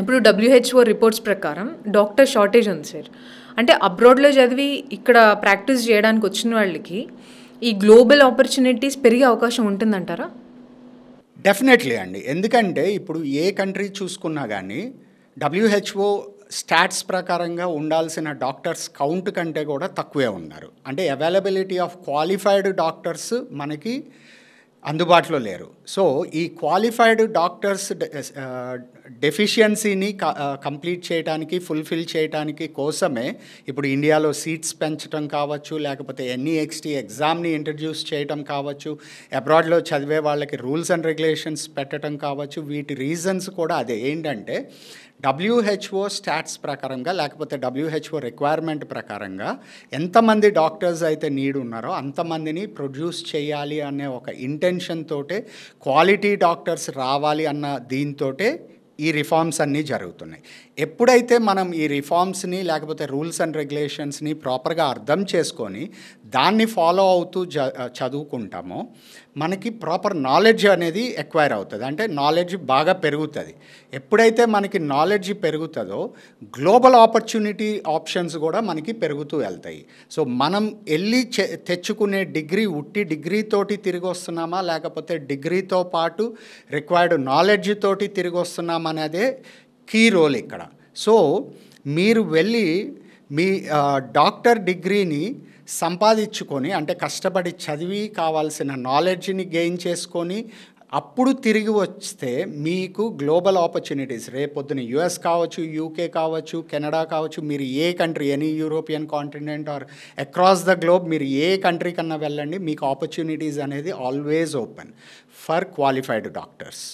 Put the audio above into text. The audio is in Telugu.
ఇప్పుడు డబ్ల్యూహెచ్ఓ రిపోర్ట్స్ ప్రకారం డాక్టర్ షార్టేజ్ ఉంది సార్. అంటే అబ్రాడ్లో చదివి ఇక్కడ ప్రాక్టీస్ చేయడానికి వచ్చిన వాళ్ళకి ఈ గ్లోబల్ ఆపర్చునిటీస్ పెరిగే అవకాశం ఉంటుందంటారా? డెఫినెట్లీ అండి. ఎందుకంటే ఇప్పుడు ఏ కంట్రీ చూసుకున్నా కానీ డబ్ల్యూహెచ్ఓ స్టాట్స్ ప్రకారంగా ఉండాల్సిన డాక్టర్స్ కౌంట్ కంటే కూడా తక్కువే ఉన్నారు. అంటే అవైలబిలిటీ ఆఫ్ క్వాలిఫైడ్ డాక్టర్స్ మనకి అందుబాటులో లేరు. సో ఈ క్వాలిఫైడ్ డాక్టర్స్ డెఫిషియన్సీని కంప్లీట్ చేయడానికి, ఫుల్ఫిల్ చేయడానికి కోసమే ఇప్పుడు ఇండియాలో సీట్స్ పెంచడం కావచ్చు, లేకపోతే ఎన్ఈఎక్స్టీ ఎగ్జామ్ని ఇంట్రడ్యూస్ చేయడం కావచ్చు, అబ్రాడ్లో చదివే వాళ్ళకి రూల్స్ అండ్ రెగ్యులేషన్స్ పెట్టడం కావచ్చు. వీటి రీజన్స్ కూడా అదే. ఏంటంటే డబ్ల్యూహెచ్ఓ స్టాట్స్ ప్రకారంగా, లేకపోతే డబ్ల్యూహెచ్ఓ రిక్వైర్మెంట్ ప్రకారంగా ఎంతమంది డాక్టర్స్ అయితే నీడ్ ఉన్నారో అంతమందిని ప్రొడ్యూస్ చేయాలి అనే ఒక ఇంటెన్షన్ తోటే, క్వాలిటీ డాక్టర్స్ రావాలి అన్న దీంతోటే ఈ రిఫార్మ్స్ అన్నీ జరుగుతున్నాయి. ఎప్పుడైతే మనం ఈ రిఫార్మ్స్ని లేకపోతే రూల్స్ అండ్ రెగ్యులేషన్స్ని ప్రాపర్గా అర్థం చేసుకొని దాన్ని ఫాలో అవుతూ చదువుకుంటామో మనకి ప్రాపర్ నాలెడ్జ్ అనేది ఎక్వైర్ అవుతుంది. అంటే నాలెడ్జ్ బాగా పెరుగుతుంది. ఎప్పుడైతే మనకి నాలెడ్జ్ పెరుగుతుందో గ్లోబల్ ఆప్షన్స్ కూడా మనకి పెరుగుతూ వెళ్తాయి. సో మనం వెళ్ళి తెచ్చుకునే డిగ్రీ ఉట్టి డిగ్రీతోటి తిరిగి వస్తున్నామా, లేకపోతే డిగ్రీతో పాటు రిక్వైర్డ్ నాలెడ్జ్ తోటి తిరిగి వస్తున్నామా అనేదే కీ రోల్ ఇక్కడ. సో మీరు వెళ్ళి మీ డాక్టర్ డిగ్రీని సంపాదించుకొని, అంటే కష్టపడి చదివి కావాల్సిన నాలెడ్జ్ని గెయిన్ చేసుకొని అప్పుడు తిరిగి వస్తే మీకు గ్లోబల్ ఆపర్చునిటీస్, రేపొద్దున యుఎస్ కావచ్చు, యూకే కావచ్చు, కెనడా కావచ్చు, మీరు ఏ country, any European continent or across the globe మీరు ఏ కంట్రీ కన్నా వెళ్ళండి, మీకు ఆపర్చునిటీస్ అనేది always open for qualified doctors.